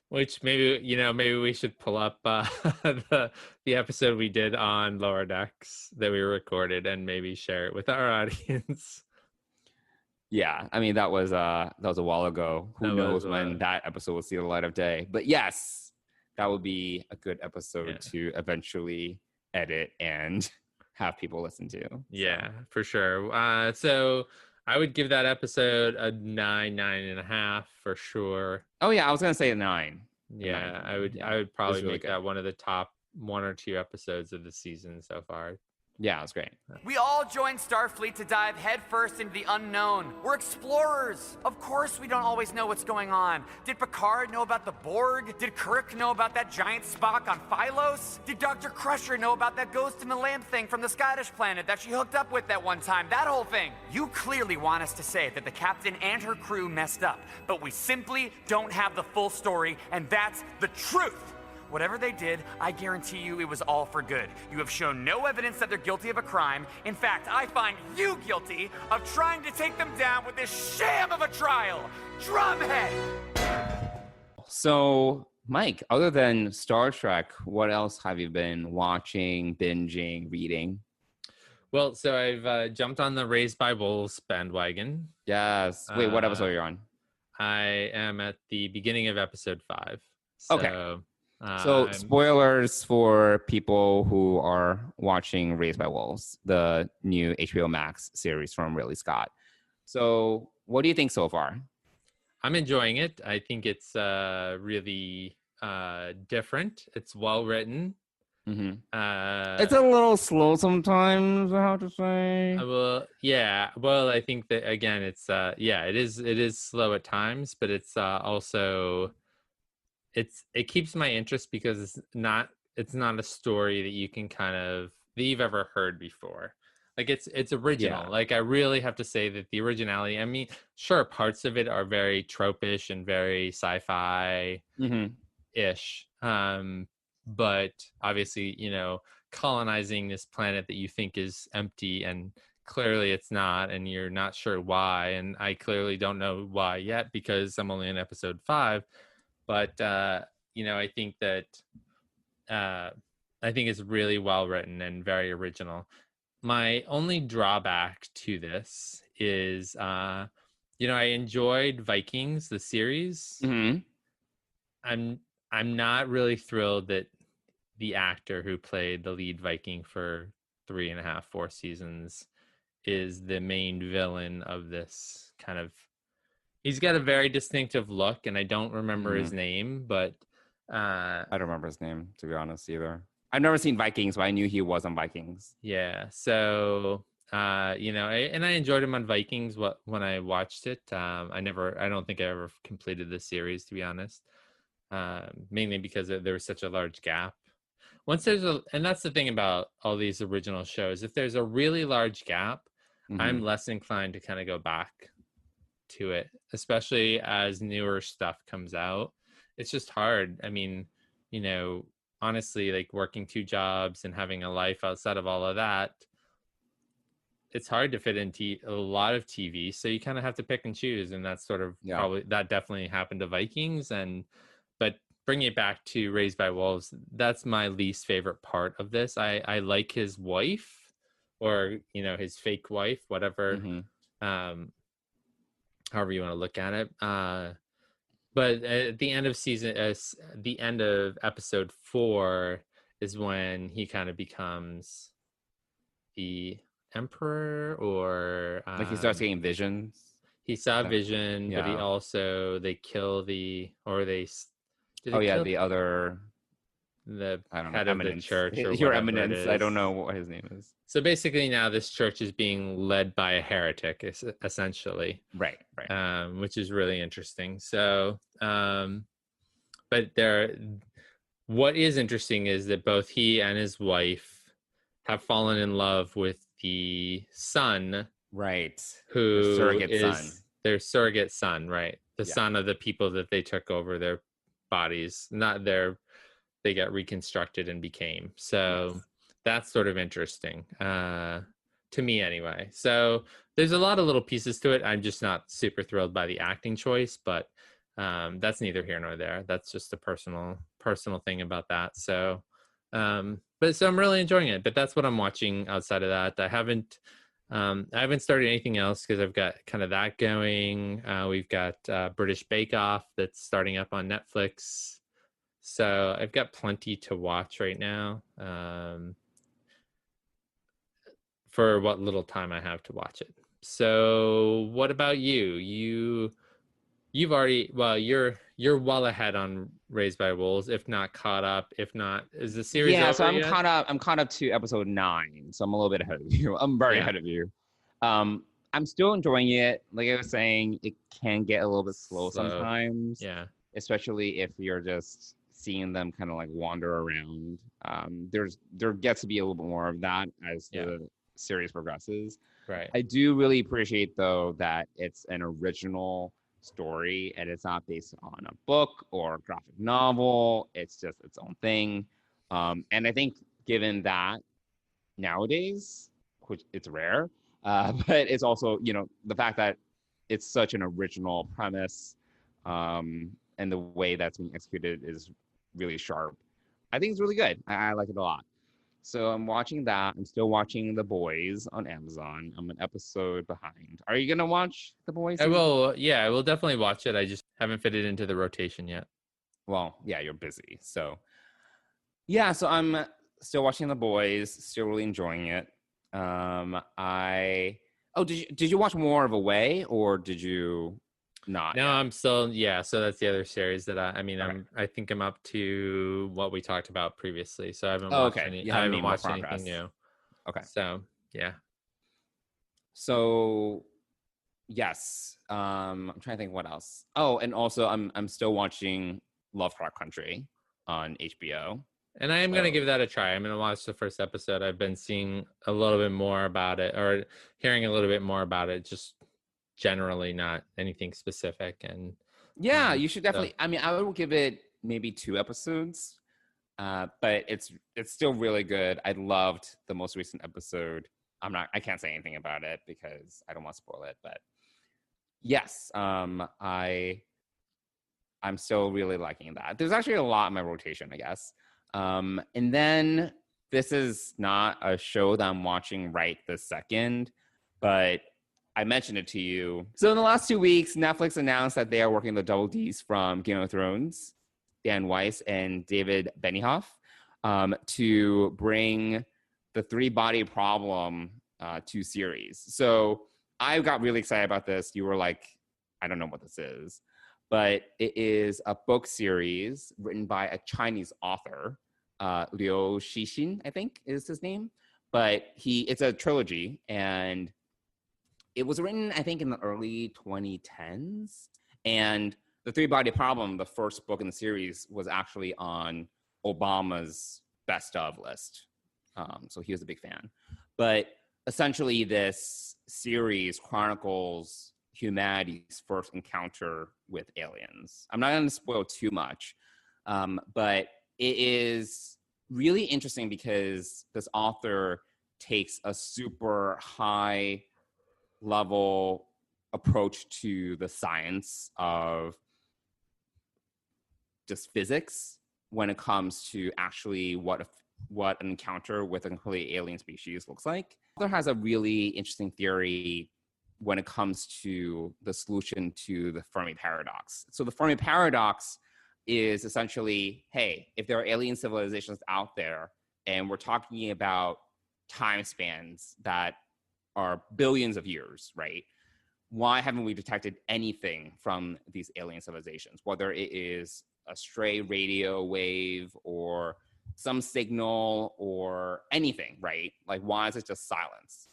Which maybe we should pull up the episode we did on Lower Decks that we recorded and maybe share it with our audience. Yeah, I mean that was a while ago. Who knows when that episode will see the light of day? But yes, that would be a good episode to eventually edit and have people listen to. Yeah, for sure. So I would give that episode a 9.5 for sure. Oh yeah, I was gonna say a 9. Yeah, 9. I would probably really make that one of the top 1 or 2 episodes of the season so far. Yeah, it was great. We all joined Starfleet to dive headfirst into the unknown. We're explorers. Of course we don't always know what's going on. Did Picard know about the Borg? Did Kirk know about that giant Spock on Phylos? Did Dr. Crusher know about that ghost in the lamp thing from the Scottish planet that she hooked up with that one time? That whole thing. You clearly want us to say that the captain and her crew messed up, but we simply don't have the full story, and that's the truth. Whatever they did, I guarantee you it was all for good. You have shown no evidence that they're guilty of a crime. In fact, I find you guilty of trying to take them down with this sham of a trial. Drumhead! So Mike, other than Star Trek, what else have you been watching, binging, reading? Well, so I've jumped on the Raised by Wolves bandwagon. Yes. Wait, what episode are you on? I am at the beginning of episode 5. So, Okay. So spoilers for people who are watching Raised by Wolves, the new HBO Max series from Ridley Scott. So what do you think so far? I'm enjoying it. I think it's really different. It's well written. Mm-hmm. It's a little slow sometimes, I have to say. Well, I think that again, it's it is slow at times, but it's also it keeps my interest because it's not a story that you can that you've ever heard before. Like it's original. Yeah. Like I really have to say that the originality. I mean, sure, parts of it are very tropish and very sci-fi ish. But obviously, colonizing this planet that you think is empty and clearly it's not, and you're not sure why. And I clearly don't know why yet because I'm only in episode 5. But, I think that I think it's really well written and very original. My only drawback to this is, I enjoyed Vikings, the series. Mm-hmm. I'm not really thrilled that the actor who played the lead Viking for 3.5, 4 seasons is the main villain of this kind of. He's got a very distinctive look, and I don't remember his name, but I don't remember his name, to be honest, either. I've never seen Vikings, but I knew he was on Vikings. Yeah, so I enjoyed him on Vikings when I watched it. I don't think I ever completed the series, to be honest. Mainly because there was such a large gap. And that's the thing about all these original shows. If there's a really large gap, I'm less inclined to kind of go back to it, especially as newer stuff comes out. It's just hard. I mean, honestly, like working 2 jobs and having a life outside of all of that, it's hard to fit into a lot of TV. So you kind of have to pick and choose. And that's sort of probably, that definitely happened to Vikings. But bringing it back to Raised by Wolves, that's my least favorite part of this. I like his wife, or, his fake wife, whatever, however you want to look at it. But at the end of episode 4 is when he kind of becomes the emperor, or like he starts getting visions. He saw vision, but he also they kill the head of the church. Or Your Eminence. I don't know what his name is. So basically, now this church is being led by a heretic, essentially. Right. Which is really interesting. So, but what is interesting is that both he and his wife have fallen in love with the son, right? Who surrogate is son. Their surrogate son, right? The son of the people that they took over their bodies, they got reconstructed and became. So that's sort of interesting to me anyway. So there's a lot of little pieces to it. I'm just not super thrilled by the acting choice, but that's neither here nor there. That's just a personal thing about that. So so I'm really enjoying it, but that's what I'm watching outside of that. I haven't started anything else because I've got kind of that going. We've got British Bake Off that's starting up on Netflix. So I've got plenty to watch right now for what little time I have to watch it. So what about you? You've already, you're well ahead on Raised by Wolves, if not caught up. If not, is the series over so I'm yet? caught up. I'm caught up to episode 9, so I'm a little bit ahead of you. I'm very ahead of you. I'm still enjoying it. Like I was saying, it can get a little bit slow sometimes. Yeah. Especially if you're just seeing them kind of like wander around. There gets to be a little bit more of that as the series progresses. Right. I do really appreciate though that it's an original story and it's not based on a book or a graphic novel. It's just its own thing. And I think given that nowadays, which it's rare, but it's also, the fact that it's such an original premise, and the way that's being executed is really sharp. I think it's really good. I like it a lot. So I'm watching that. I'm still watching The Boys on Amazon. I'm an episode behind. Are you gonna watch The Boys? I will. Yeah, I will definitely watch it. I just haven't fit it into the rotation yet. Well, yeah, you're busy. So yeah, so I'm still watching The Boys, still really enjoying it. Did you watch more of Away, or did you not? No, I'm still. Yeah, so that's the other series that Okay. I think I'm up to what we talked about previously. So I haven't Oh, watched okay. any. You I haven't haven't made more watched anything progress. new. Okay. So yeah. So yes, I'm trying to think what else. Oh, and also I'm still watching Lovecraft Country on HBO. And I am going to So- give that a try. I'm going to watch the first episode. I've been seeing a little bit more about it, or hearing a little bit more about it, just generally, not anything specific. And Yeah, you should so- definitely. I mean, I would give it maybe 2 episodes, but it's still really good. I loved the most recent episode. I can't say anything about it because I don't want to spoil it. But yes, I'm still really liking that. There's actually a lot in my rotation, I guess. And then this is not a show that I'm watching right this second, but I mentioned it to you. So in the last 2 weeks, Netflix announced that they are working the double Ds from Game of Thrones, Dan Weiss and David Benioff, to bring the 3-Body Problem to series. So I got really excited about this. You were like, I don't know what this is. But it is a book series written by a Chinese author, Liu Cixin, I think is his name. But it's a trilogy, and it was written, I think, in the early 2010s. And the 3-Body Problem, the first book in the series, was actually on Obama's best of list. So he was a big fan. But essentially, this series chronicles humanity's first encounter with aliens. I'm not going to spoil too much, but it is really interesting because this author takes a super high level approach to the science of just physics when it comes to actually what an encounter with a completely alien species looks like. The author has a really interesting theory when it comes to the solution to the Fermi paradox. So the Fermi paradox is essentially, hey, if there are alien civilizations out there and we're talking about time spans that are billions of years, right? Why haven't we detected anything from these alien civilizations, whether it is a stray radio wave or some signal or anything, right? Like, why is it just silence?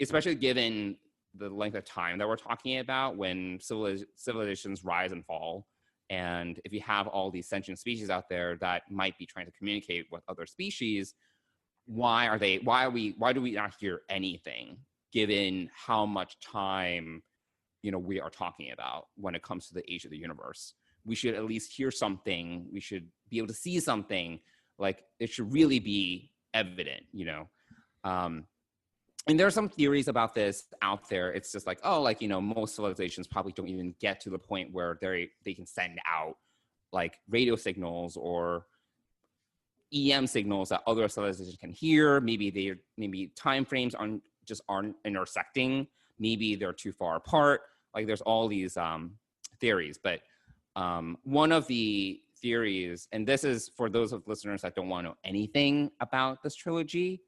Especially given the length of time that we're talking about when civilizations rise and fall. And if you have all these sentient species out there that might be trying to communicate with other species, why do we not hear anything given how much time, we are talking about when it comes to the age of the universe? We should at least hear something. We should be able to see something. Like, it should really be evident, and there are some theories about this out there. It's just like, most civilizations probably don't even get to the point where they can send out like radio signals or EM signals that other civilizations can hear. Maybe time frames aren't intersecting. Maybe they're too far apart. Like, there's all these theories, but one of the theories, and this is for those of listeners that don't want to know anything about this trilogy.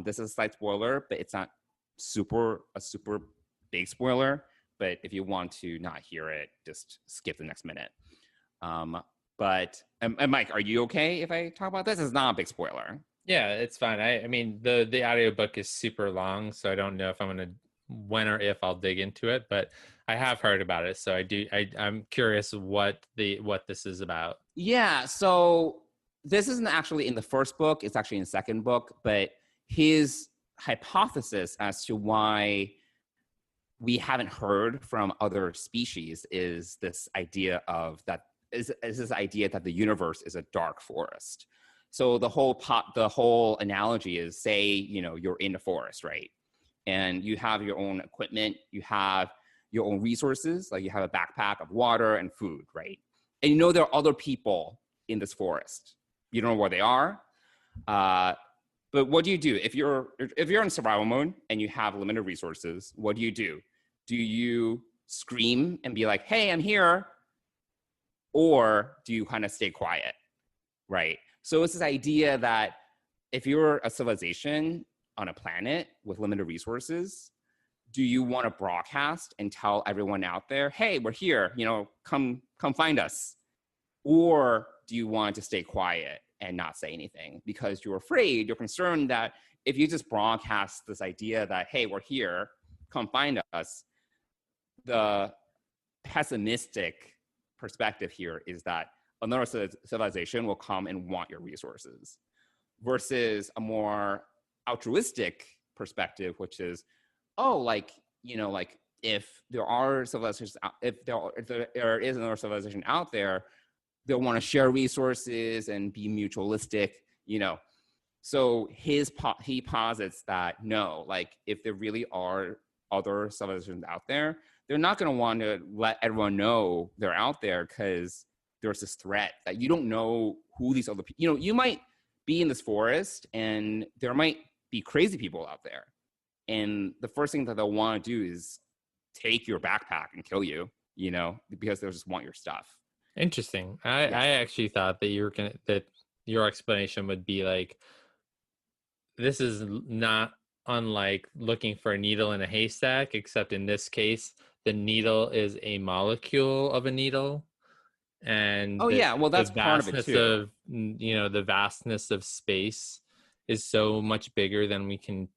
This is a slight spoiler, but it's not a super big spoiler. But if you want to not hear it, just skip the next minute. But Mike, are you okay if I talk about this? It's not a big spoiler. Yeah, it's fine. I mean, the audiobook is super long, so I don't know if I'm going to when or if I'll dig into it, but I have heard about it, so I'm curious what this is about. Yeah, so this isn't actually in the first book, it's actually in the second book, but his hypothesis as to why we haven't heard from other species is this idea that the universe is a dark forest. So the whole analogy is, say, you're in a forest, right? And you have your own equipment, you have your own resources, like you have a backpack of water and food, right? And you know there are other people in this forest. You don't know where they are. But what do you do if you're in survival mode and you have limited resources? What do? Do you scream and be like, "Hey, I'm here," or do you kind of stay quiet, right? So it's this idea that if you're a civilization on a planet with limited resources, do you want to broadcast and tell everyone out there, "Hey, we're here, come find us," or do you want to stay quiet and not say anything because you're afraid, you're concerned that if you just broadcast this idea that, "Hey, we're here, come find us," the pessimistic perspective here is that another civilization will come and want your resources, versus a more altruistic perspective, which is, if there are civilizations, if there is another civilization out there, they'll want to share resources and be mutualistic, So he posits that no, if there really are other civilizations out there, they're not going to want to let everyone know they're out there because there's this threat that you don't know who these other people, you might be in this forest and there might be crazy people out there. And the first thing that they'll want to do is take your backpack and kill you, because they'll just want your stuff. Interesting. I actually thought that that your explanation would be like, this is not unlike looking for a needle in a haystack, except in this case, the needle is a molecule of a needle. And that's part of it too. The vastness of space is so much bigger than we can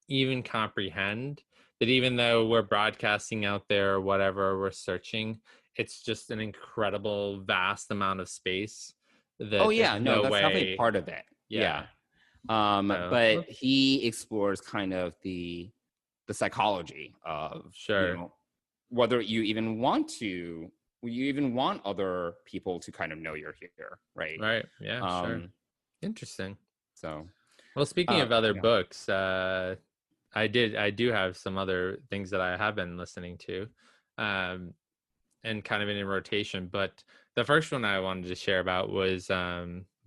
even comprehend, that even though we're broadcasting out there or whatever we're searching, it's just an incredible vast amount of space that that's definitely part of it. But he explores kind of the psychology of whether you even want other people to kind of know you're here, right? Sure. Interesting. So, well, speaking of other books, I do have some other things that I have been listening to, and kind of in rotation. But the first one I wanted to share about was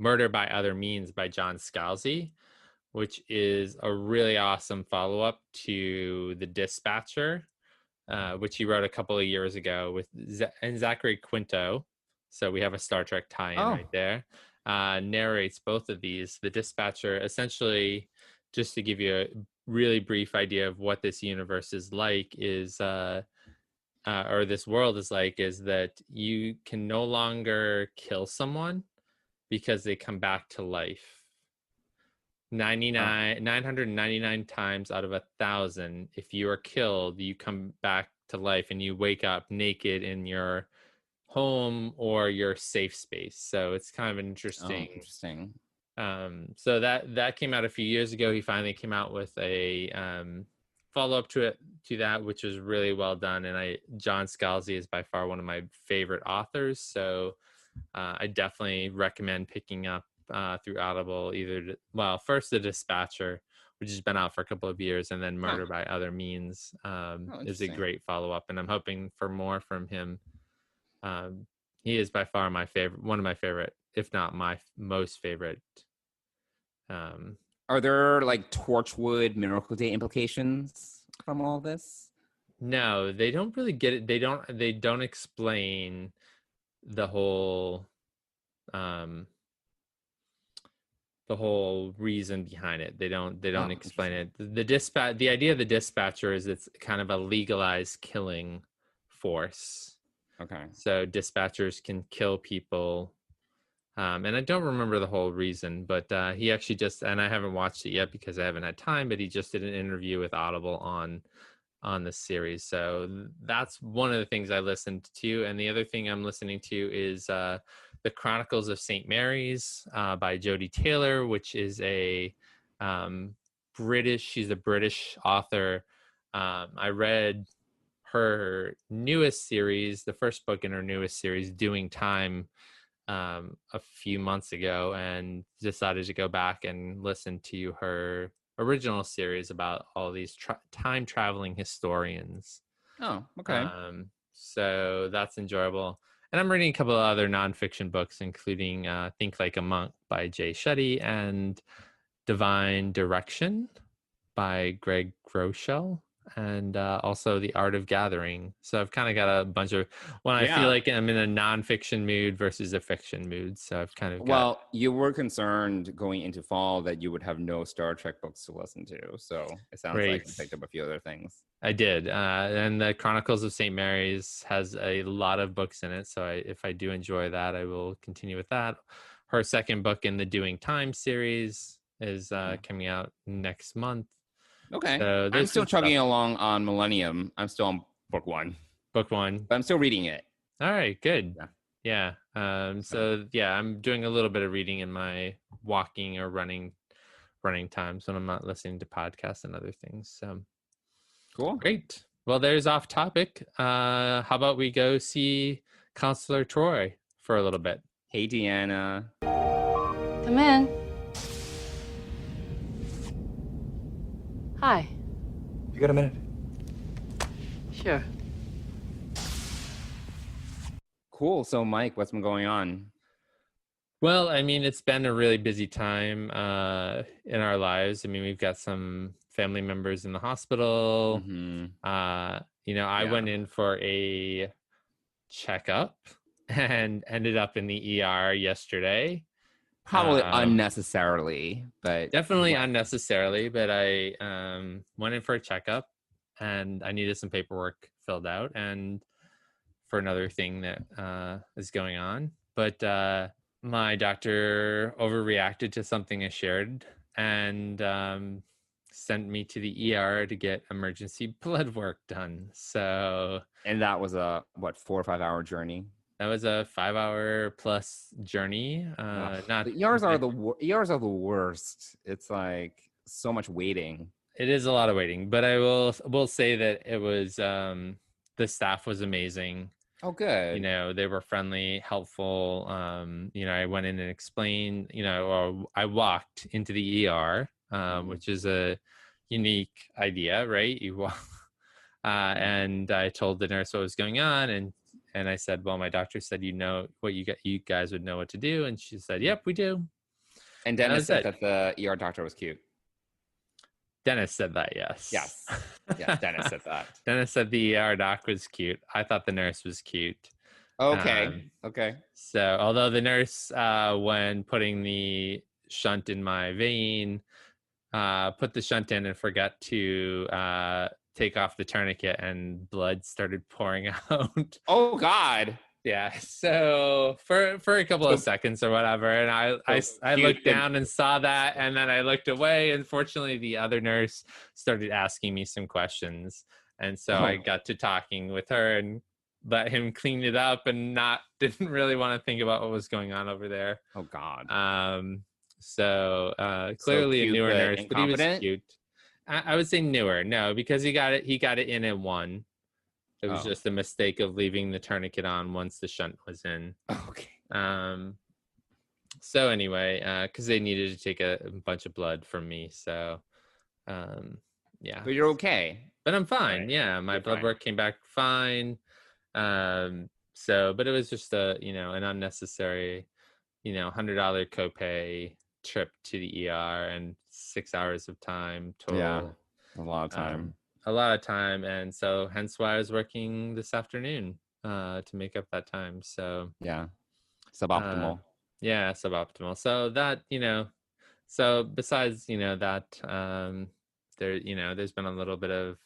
Murder by Other Means by John Scalzi, which is a really awesome follow-up to The Dispatcher, which he wrote a couple of years ago with Zachary Quinto. So we have a Star Trek tie-in right there. Narrates both of these. The Dispatcher, essentially, just to give you a really brief idea of what this universe is like, is or this world is like, is that you can no longer kill someone because they come back to life. 999 times out of 1,000, if you are killed, you come back to life and you wake up naked in your home or your safe space. So it's kind of an interesting. So that came out a few years ago. He finally came out with a follow-up to that, which was really well done. And John Scalzi is by far one of my favorite authors. So I definitely recommend picking up through Audible first The Dispatcher, which has been out for a couple of years, and then Murder by Other Means is a great follow-up, and I'm hoping for more from him. He is by far one of my favorite, if not my most favorite. Are there Torchwood Miracle Day implications from all this? No, they don't really get it. They don't explain the whole reason behind it. They don't explain it. The idea of the Dispatcher is it's kind of a legalized killing force. Okay. So dispatchers can kill people. And I don't remember the whole reason, but he actually and I haven't watched it yet because I haven't had time, but he just did an interview with Audible on this series. So that's one of the things I listened to. And the other thing I'm listening to is The Chronicles of St. Mary's by Jodie Taylor, which is she's a British author. I read her newest series, the first book in her newest series, Doing Time, a few months ago, and decided to go back and listen to her original series about all these time traveling historians. Oh, okay. So that's enjoyable. And I'm reading a couple of other nonfiction books, including Think Like a Monk by Jay Shetty and Divine Direction by Greg Groeschel, and also The Art of Gathering. So I've kind of got a bunch of, when I feel like I'm in a nonfiction mood versus a fiction mood. So I've kind of got... Well, you were concerned going into fall that you would have no Star Trek books to listen to. So it sounds like you picked up a few other things. I did. And the Chronicles of St. Mary's has a lot of books in it. So if I do enjoy that, I will continue with that. Her second book in the Doing Time series is coming out next month. Okay. So I'm still chugging along on Millennium. I'm still on book one. Book one. But I'm still reading it. All right, good. Yeah. So yeah, I'm doing a little bit of reading in my walking or running times when I'm not listening to podcasts and other things. So cool. Great. Well, there's off topic. How about we go see Counselor Troy for a little bit? Hey, Deanna. Come in. Hi. You got a minute? Sure. Cool. So, Mike, what's been going on? Well, I mean, it's been a really busy time in our lives. I mean, we've got some family members in the hospital. I went in for a checkup and ended up in the ER yesterday. Probably unnecessarily, but definitely unnecessarily. But I went in for a checkup, and I needed some paperwork filled out, and for another thing that is going on. But my doctor overreacted to something I shared, and sent me to the ER to get emergency blood work done. So, and that was a 4 or 5 hour journey. That was a 5 hour plus journey. Not the ERs are the worst. It's like so much waiting. It is a lot of waiting, but I will say that it was the staff was amazing. Oh, good. They were friendly, helpful. I went in and explained. Or I walked into the ER, which is a unique idea, right? You walk, and I told the nurse what was going on, and I said, well, my doctor said, you guys would know what to do. And she said, yep, we do. And Dennis said that the ER doctor was cute. Dennis said that, yes. Yes, Dennis said that. Dennis said the ER doc was cute. I thought the nurse was cute. Okay. So although the nurse, when putting the shunt in my vein, put the shunt in and forgot to take off the tourniquet, and blood started pouring out. Oh God. Yeah. So for a couple of seconds or whatever, and I looked down and saw that, and then I looked away. Unfortunately, the other nurse started asking me some questions, and so I got to talking with her and let him clean it up, and didn't really want to think about what was going on over there. Oh God. So clearly a newer nurse, but he was cute. I would say newer, no, because he got it in at 1. It was just a mistake of leaving the tourniquet on once the shunt was in. Okay. So anyway, because they needed to take a bunch of blood from me, so yeah. But you're okay. But I'm fine. Right. Yeah, my You're blood fine. work came back fine. But it was just an unnecessary, $100 copay trip to the ER and 6 hours of time total. Yeah, a lot of time. And so hence why I was working this afternoon to make up that time. So yeah, suboptimal. Suboptimal. So that, so besides, that there's been a little bit of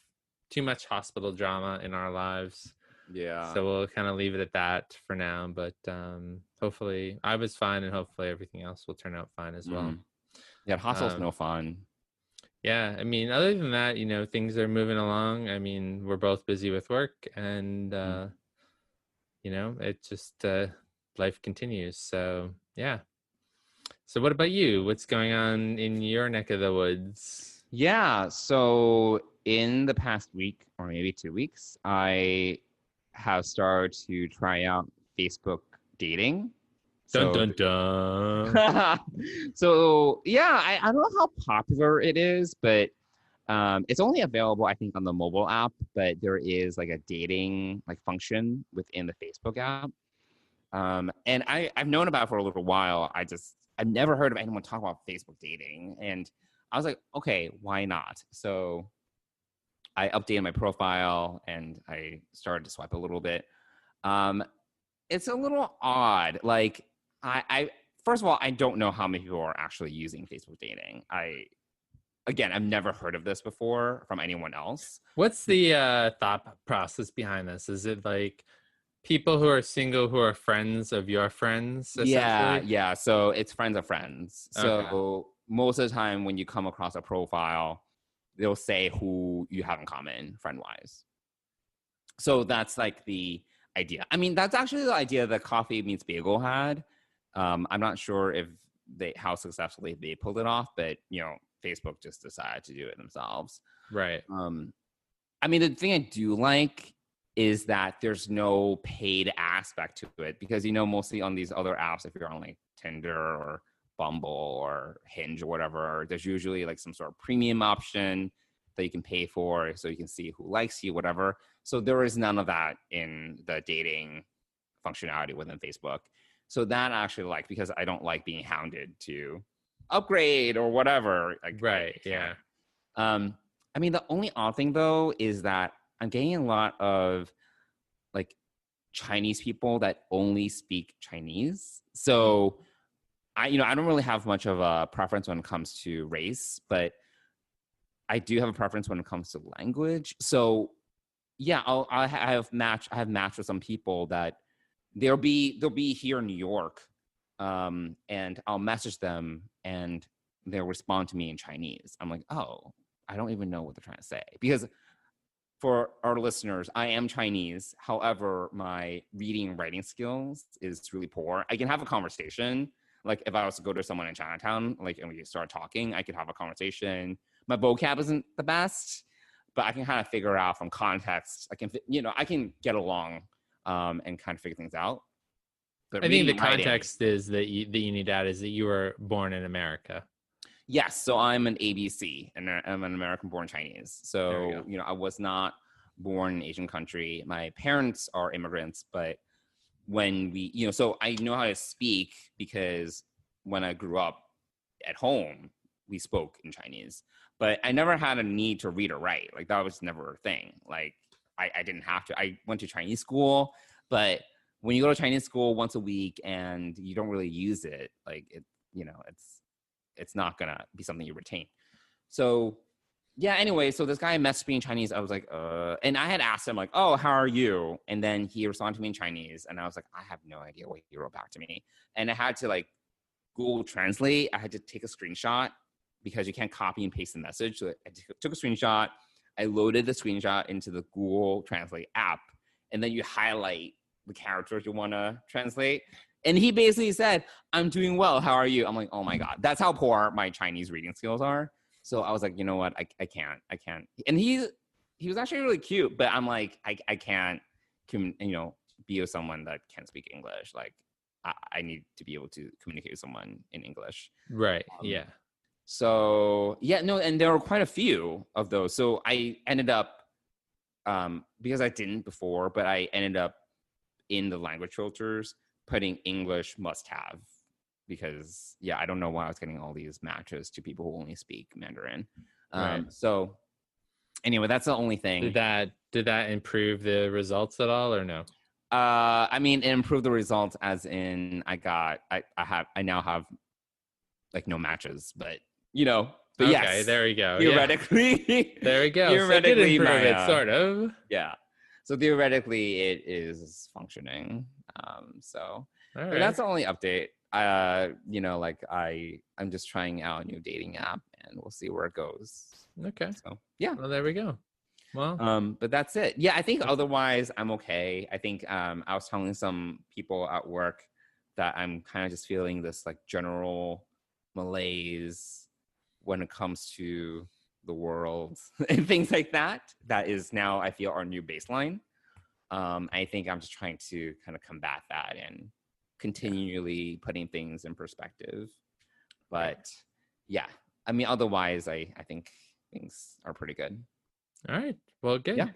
too much hospital drama in our lives. Yeah. So we'll kind of leave it at that for now, but hopefully I was fine, and hopefully everything else will turn out fine as well. Yeah, hospital's no fun. Yeah, I mean, other than that, things are moving along. I mean, we're both busy with work, and it just life continues. So yeah. So what about you? What's going on in your neck of the woods? Yeah, so in the past week or maybe 2 weeks, I have started to try out Facebook dating. Dun, dun, dun. So yeah, I don't know how popular it is, but It's only available, I think, on the mobile app, but there is like a dating like function within the Facebook app. And I've known about it for a little while. I've never heard of anyone talk about Facebook dating. And I was like, okay, why not? So I updated my profile and I started to swipe a little bit. It's a little odd. Like I first of all, I don't know how many people are actually using Facebook dating. I've never heard of this before from anyone else. What's the thought process behind this? Is it like people who are single who are friends of your friends? Yeah. So it's friends of friends. So Okay. most of the time when you come across a profile, they'll say who you have in common friend-wise. So that's like the idea. I mean, that's actually the idea that Coffee Meets Bagel had. I'm not sure if how successfully they pulled it off, but Facebook just decided to do it themselves. Right. I mean, the thing I do like is that there's no paid aspect to it because, mostly on these other apps, if you're on like Tinder or Bumble or Hinge or whatever, there's usually like some sort of premium option that you can pay for so you can see who likes you, whatever. So there is none of that in the dating functionality within Facebook. So that I actually like because I don't like being hounded to upgrade or whatever. Right. Yeah. I mean, the only odd thing though is that I'm getting a lot of like Chinese people that only speak Chinese. So I don't really have much of a preference when it comes to race, but I do have a preference when it comes to language. So yeah, I have matched with some people that they'll be here in New York, and I'll message them and they'll respond to me in Chinese. I'm like, oh, I don't even know what they're trying to say because for our listeners, I am Chinese. However, my reading and writing skills is really poor. I can have a conversation. Like if I was to go to someone in Chinatown, like, and we start talking, I could have a conversation. My vocab isn't the best, but I can kind of figure out from context. I can get along and kind of figure things out. But I think the reading and writing- context is that you need to add is that you were born in America. Yes, so I'm an ABC, and I'm an American-born Chinese. There So, you go. I was not born in an Asian country. My parents are immigrants, but when we, so I know how to speak because when I grew up at home, we spoke in Chinese. But I never had a need to read or write. Like, that was never a thing. Like, I didn't have to. I went to Chinese school, but when you go to Chinese school once a week and you don't really use it, like, it's not gonna be something you retain. So yeah, anyway, so this guy messaged me in Chinese. I was like, and I had asked him like, oh, how are you? And then he responded to me in Chinese. And I was like, I have no idea what he wrote back to me. And I had to like Google Translate. I had to take a screenshot because you can't copy and paste the message. So I took a screenshot. I loaded the screenshot into the Google Translate app. And then you highlight the characters you want to translate. And he basically said, I'm doing well. How are you? I'm like, oh my God. That's how poor my Chinese reading skills are. So I was like, you know what? I can't. And he was actually really cute, but I'm like, I can't, be with someone that can't speak English. Like I need to be able to communicate with someone in English. Right. Yeah. So yeah, no, and there were quite a few of those. So I ended up, because I didn't before, but I ended up in the language filters putting English must have, because yeah, I don't know why I was getting all these matches to people who only speak Mandarin. Right. So anyway, that's the only thing. Did that improve the results at all or no? I mean, it improved the results as in I now have like no matches, but but Okay, yes, there we go. theoretically, Yeah. There we go. So it did theoretically, improve it, sort of. yeah. So theoretically, it is functioning. So All but right. that's the only update. Like I'm just trying out a new dating app, and we'll see where it goes. Okay. So yeah. Well, there we go. Well, But that's it. Yeah, I think otherwise I'm okay. I think I was telling some people at work that I'm kind of just feeling this like general malaise when it comes to the world and things like that. That is now, I feel, our new baseline. I think I'm just trying to kind of combat that and continually putting things in perspective. But yeah, I mean, otherwise, I think things are pretty good. All right. Well, good. Yeah.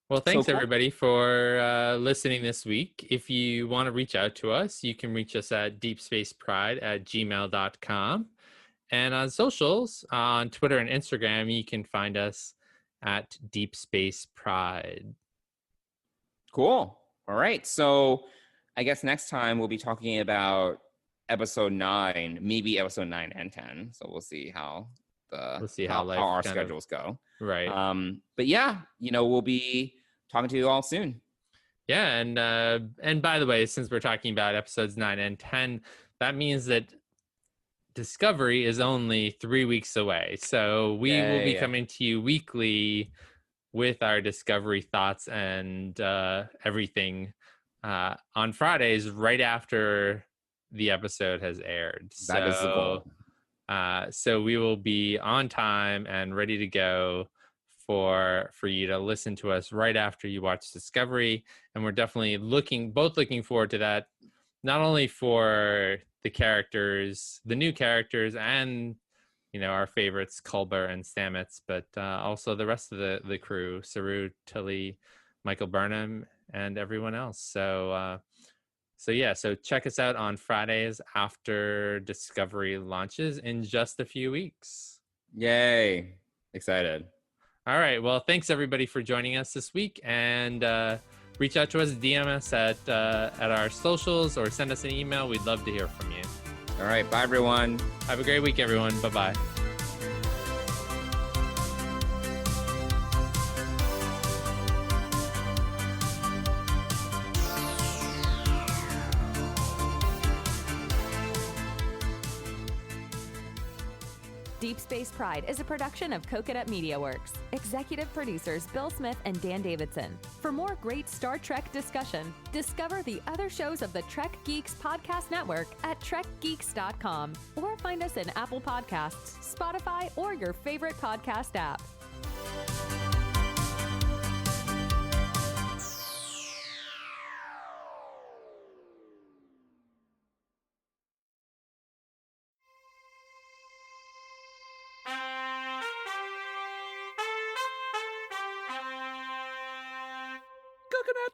Well, thanks cool. everybody for listening this week. If you want to reach out to us, you can reach us at deepspacepride@gmail.com. And on socials, on Twitter and Instagram, you can find us at Deep Space Pride. Cool. All right. So I guess next time we'll be talking about episode 9, maybe episode 9 and 10. So we'll see how life our kind of- schedules go. Right. But yeah, we'll be talking to you all soon. Yeah, and by the way, since we're talking about episodes 9 and 10, that means that Discovery is only 3 weeks away. So we will be coming to you weekly with our Discovery thoughts and everything on Fridays right after the episode has aired. That is the goal. So we will be on time and ready to go for you to listen to us right after you watch Discovery. And we're definitely looking forward to that, not only for the new characters and our favorites Culber and Stamets, but also the rest of the crew, Saru, Tilly, Michael Burnham, and everyone else. So check us out on Fridays after Discovery launches in just a few weeks. Yay. Excited. All right. Well, thanks everybody for joining us this week, and reach out to us, DM us at our socials, or send us an email. We'd love to hear from you. All right. Bye, everyone. Have a great week, everyone. Bye-bye. Deep Space Pride is a production of Coconut Media Works. Executive producers Bill Smith and Dan Davidson. For more great Star Trek discussion, discover the other shows of the Trek Geeks Podcast Network at trekgeeks.com, or find us in Apple Podcasts, Spotify, or your favorite podcast app. Coconut.